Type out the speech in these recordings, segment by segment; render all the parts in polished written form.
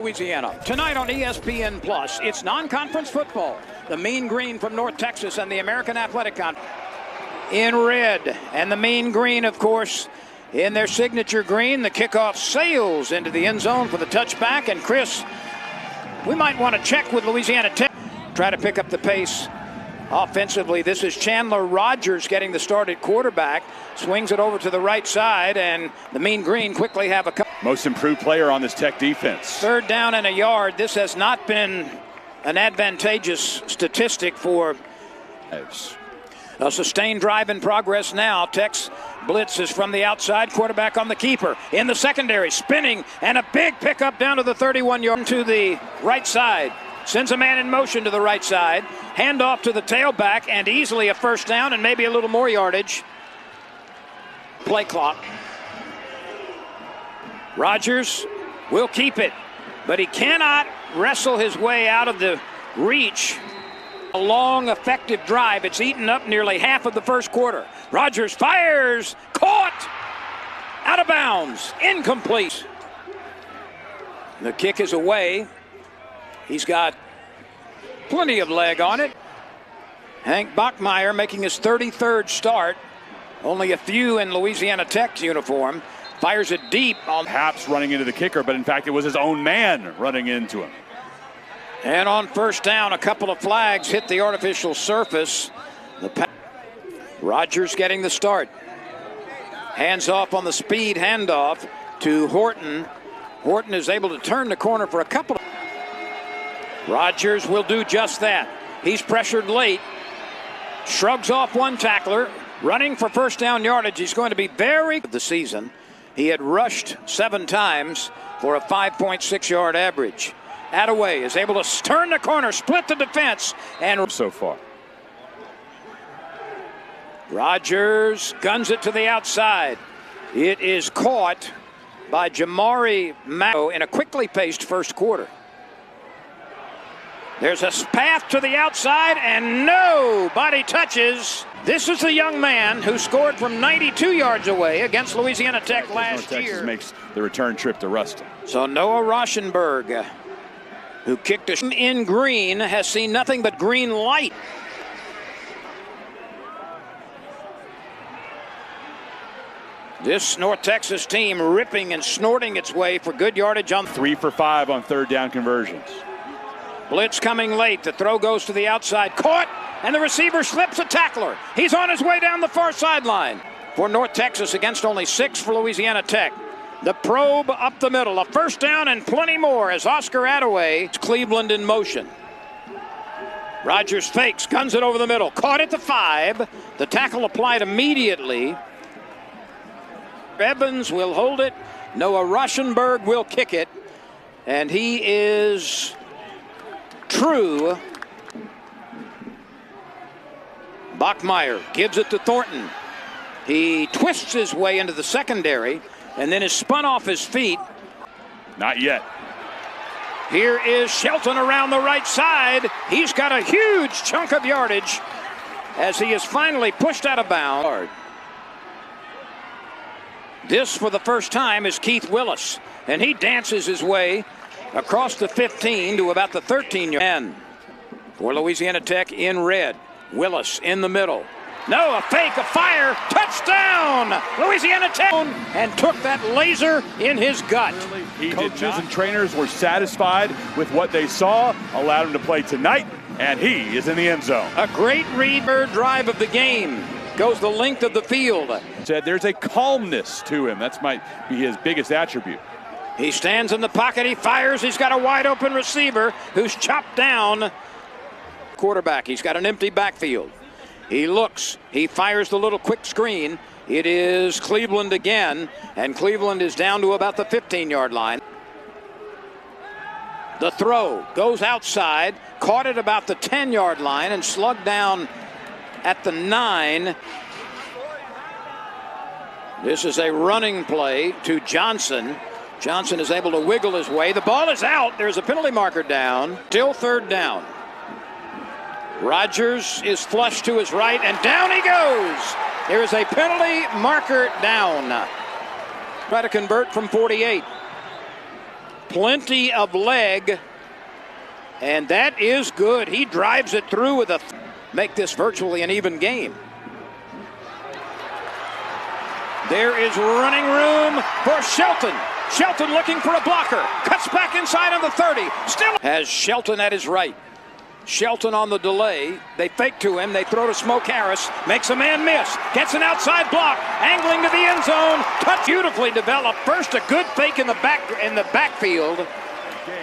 Louisiana. Tonight on ESPN Plus, it's non-conference football. The Mean Green from North Texas and the American Athletic Conference in red. And the Mean Green, of course, in their signature green. The kickoff sails into the end zone for the touchback. And Chris, we might want to check with Louisiana Tech. Try to pick up the pace offensively. This is Chandler Rogers getting the start at quarterback. Swings it over to the right side, and the Mean Green quickly have a couple. Most improved player on this Tech defense. Third down and a yard. This has not been an advantageous statistic for a sustained drive in progress now. Tech's blitz is from the outside. Quarterback on the keeper. In the secondary, spinning, and a big pickup down to the 31-yard to the right side. Sends a man in motion to the right side. Handoff to the tailback, and easily a first down and maybe a little more yardage. Play clock. Rogers will keep it, but he cannot wrestle his way out of the reach. A long, effective drive. It's eaten up nearly half of the first quarter. Rogers fires, caught, out of bounds, incomplete. The kick is away. He's got plenty of leg on it. Hank Bachmeier making his 33rd start. Only a few in Louisiana Tech's uniform. Fires it deep on Haps running into the kicker, but in fact it was his own man running into him. And on first down, a couple of flags hit the artificial surface. Rogers getting the start. Hands off on the speed handoff to Horton. Horton is able to turn the corner for a couple of... Rogers will do just that. He's pressured late. Shrugs off one tackler. Running for first down yardage. He's going to be very good this season. He had rushed 7 times for a 5.6-yard average. Attaway is able to turn the corner, split the defense, and so far. Rogers guns it to the outside. It is caught by Jamari Mayo in a quickly paced first quarter. There's a path to the outside, and nobody touches. This is the young man who scored from 92 yards away against Louisiana Tech last year. Texas makes the return trip to Ruston. So Noah Rauschenberg, who kicked a in green, has seen nothing but green light. This North Texas team ripping and snorting its way for good yardage on 3 for 5 on third down conversions. Blitz coming late. The throw goes to the outside. Caught, and the receiver slips a tackler. He's on his way down the far sideline. For North Texas against only 6 for Louisiana Tech. The probe up the middle. A first down and plenty more as Oscar Attaway. It's Cleveland in motion. Rogers fakes, guns it over the middle. Caught at the 5. The tackle applied immediately. Evans will hold it. Noah Rauschenberg will kick it. And he is... true. Bachmeier gives it to Thornton. He twists his way into the secondary and then is spun off his feet. Not yet. Here is Shelton around the right side. He's got a huge chunk of yardage as he is finally pushed out of bounds. This for the first time is Keith Willis, and he dances his way across the 15 to about the 13-yard line. For Louisiana Tech in red. Willis in the middle. No, a fake, a fire, touchdown! Louisiana Tech, and took that laser in his gut. Coaches and trainers were satisfied with what they saw, allowed him to play tonight, and he is in the end zone. A great read drive of the game. Goes the length of the field. Said there's a calmness to him. That might be his biggest attribute. He stands in the pocket, he fires, he's got a wide open receiver who's chopped down. Quarterback, he's got an empty backfield. He looks, he fires the little quick screen. It is Cleveland again, and Cleveland is down to about the 15-yard line. The throw goes outside, caught at about the 10-yard line and slugged down at the 9. This is a running play to Johnson. Johnson is able to wiggle his way. The ball is out. There's a penalty marker down. Still third down. Rogers is flushed to his right, and down he goes. There is a penalty marker down. Try to convert from 48. plenty of leg, and that is good. He drives it through with make this virtually an even game. There is running room for Shelton. Shelton looking for a blocker. Cuts back inside on the 30. Still has Shelton at his right. Shelton on the delay. They fake to him. They throw to Smoke Harris. Makes a man miss. Gets an outside block. Angling to the end zone. Touch beautifully developed. First a good fake in the backfield.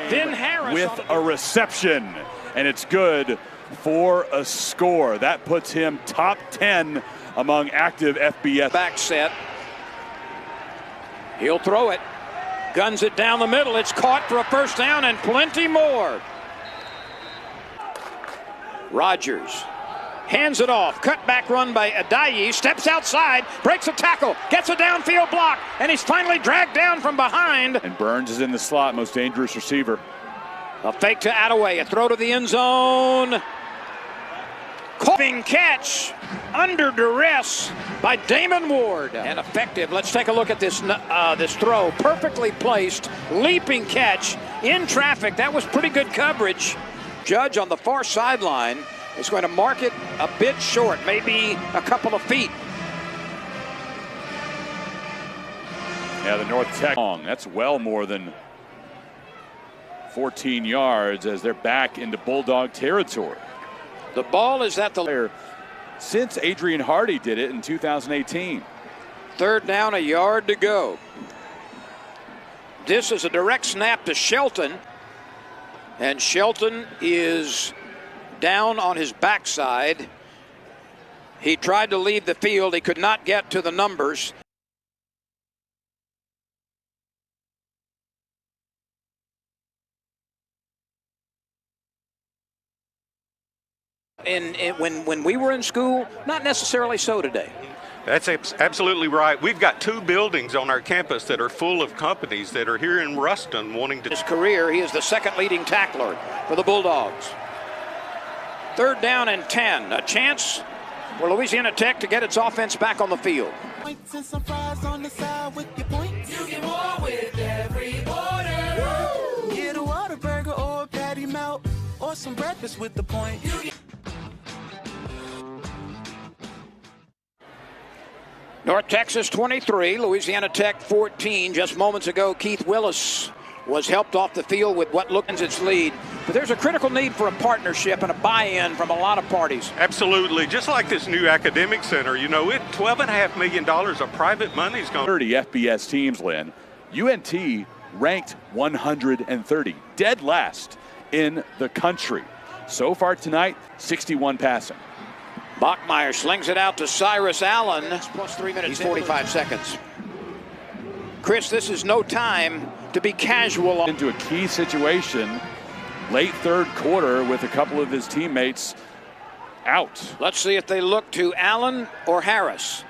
Then Harris with a reception. And it's good for a score. That puts him top 10 among active FBS. Back set. He'll throw it. Guns it down the middle. It's caught for a first down and plenty more. Rodgers hands it off. Cutback run by Adayi. Steps outside. Breaks a tackle. Gets a downfield block. And he's finally dragged down from behind. And Burns is in the slot. Most dangerous receiver. A fake to Attaway. A throw to the end zone. Coughing catch under duress by Damon Ward. And effective. Let's take a look at this throw. Perfectly placed. Leaping catch in traffic. That was pretty good coverage. Judge on the far sideline is going to mark it a bit short, maybe a couple of feet. Yeah, the North Tech. That's well more than 14 yards as they're back into Bulldog territory. The ball is at the since Adrian Hardy did it in 2018. Third down, a yard to go. This is a direct snap to Shelton. And Shelton is down on his backside. He tried to leave the field. He could not get to the numbers. When we were in school, not necessarily so today. That's absolutely right. We've got 2 buildings on our campus that are full of companies that are here in Ruston wanting to. His career, he is the second leading tackler for the Bulldogs. Third down and 10. A chance for Louisiana Tech to get its offense back on the field. Points and some fries on the side with your points. You get more with every order. Get a Whataburger or a patty melt or some breakfast with the point. North Texas 23, Louisiana Tech 14. Just moments ago, Keith Willis was helped off the field with what looks its lead. But there's a critical need for a partnership and a buy-in from a lot of parties. Absolutely. Just like this new academic center, you know, $12.5 million of private money is going. 30 FBS teams, Lynn. UNT ranked 130, dead last in the country. So far tonight, 61 passing. Bachmeier slings it out to Cyrus Allen. Plus 3 minutes. He's 45 seconds. Chris, this is no time to be casual. Into a key situation, late third quarter with a couple of his teammates out. Let's see if they look to Allen or Harris.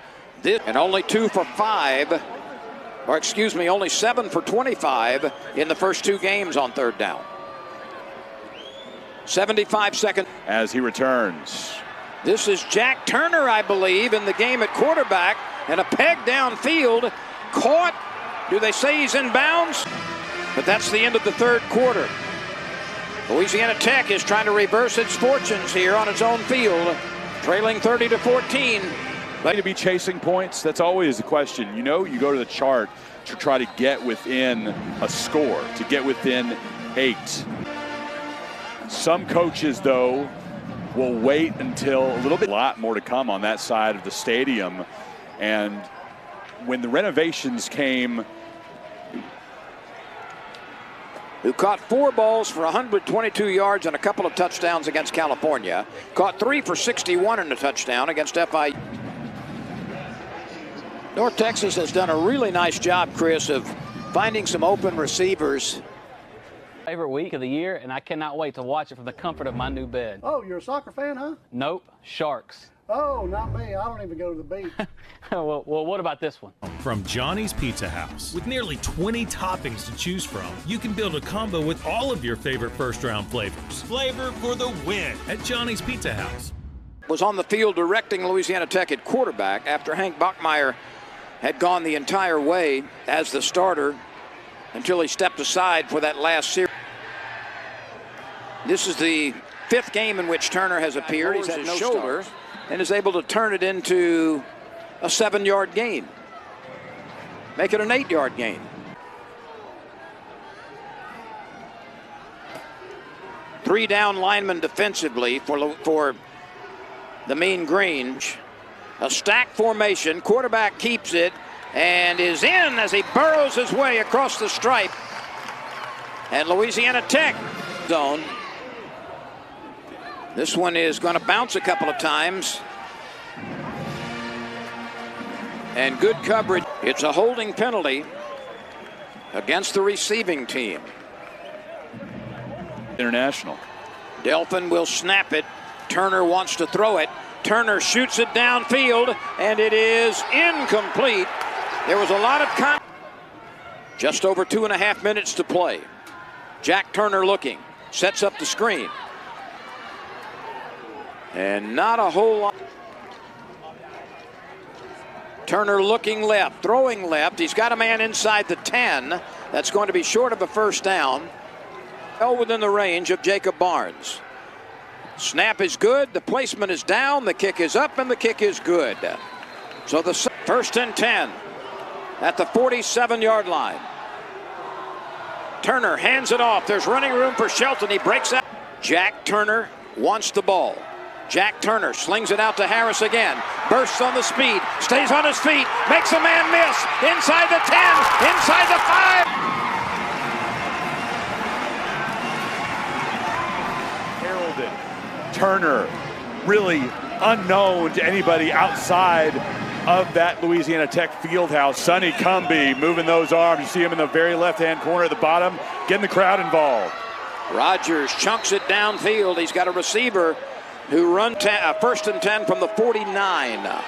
And only 2 for 5, or excuse me, only 7 for 25 in the first 2 games on third down. 75 seconds. As he returns. This is Jack Turner, I believe, in the game at quarterback, and a peg downfield, caught. Do they say he's in bounds? But that's the end of the third quarter. Louisiana Tech is trying to reverse its fortunes here on its own field, trailing 30-14. To be chasing points, that's always the question. You know, you go to the chart to try to get within a score, to get within 8. Some coaches, though, will wait until a lot more to come on that side of the stadium. And when the renovations came, who caught 4 balls for 122 yards and a couple of touchdowns against California, caught 3 for 61 and a touchdown against FIU. North Texas has done a really nice job, Chris, of finding some open receivers. Favorite week of the year, and I cannot wait to watch it from the comfort of my new bed. Oh, you're a soccer fan, huh? Nope, Sharks. Oh, not me. I don't even go to the beach. well, what about this one? From Johnny's Pizza House. With nearly 20 toppings to choose from, you can build a combo with all of your favorite first-round flavors. Flavor for the win at Johnny's Pizza House. Was on the field directing Louisiana Tech at quarterback after Hank Bachmeier had gone the entire way as the starter until he stepped aside for that last series. This is the 5th game in which Turner has appeared. He's had his shoulder and is able to turn it into a 7-yard gain. Make it an 8-yard gain. Three down linemen defensively for the Mean Green. A stack formation. Quarterback keeps it and is in as he burrows his way across the stripe. And Louisiana Tech zone. This one is going to bounce a couple of times. And good coverage. It's a holding penalty against the receiving team. International. Delphin will snap it. Turner wants to throw it. Turner shoots it downfield, and it is incomplete. There was a lot of just over 2.5 minutes to play. Jack Turner looking, sets up the screen. And not a whole lot. Turner looking left, throwing left. He's got a man inside the 10. That's going to be short of a first down. Well within the range of Jacob Barnes. Snap is good, the placement is down, the kick is up, and the kick is good. So the 1st and 10 at the 47-yard line. Turner hands it off. There's running room for Shelton. He breaks out. Jack Turner wants the ball. Jack Turner slings it out to Harris again. Bursts on the speed, stays on his feet, makes a man miss. Inside the 10, inside the 5. Heralded. Turner, really unknown to anybody outside of that Louisiana Tech field house. Sonny Cumbie moving those arms. You see him in the very left-hand corner at the bottom, getting the crowd involved. Rogers chunks it downfield. He's got a receiver who run 1st and 10 from the 49.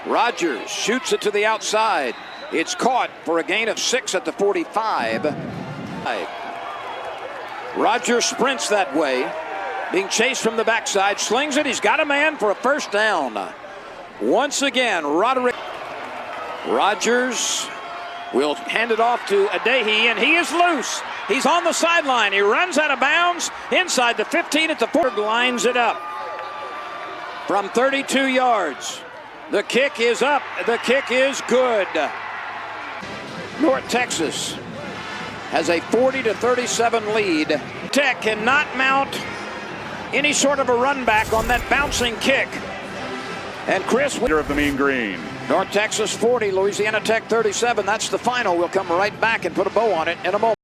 Rogers shoots it to the outside. It's caught for a gain of 6 at the 45. Rogers sprints that way, being chased from the backside, slings it. He's got a man for a first down. Once again, Rogers will hand it off to Adehi, and he is loose. He's on the sideline. He runs out of bounds inside the 15 at the 4. Lines it up from 32 yards. The kick is up. The kick is good. North Texas has a 40-37 lead. Tech cannot mount any sort of a run back on that bouncing kick. And Chris, Leader of the Mean Green. North Texas 40, Louisiana Tech 37. That's the final. We'll come right back and put a bow on it in a moment.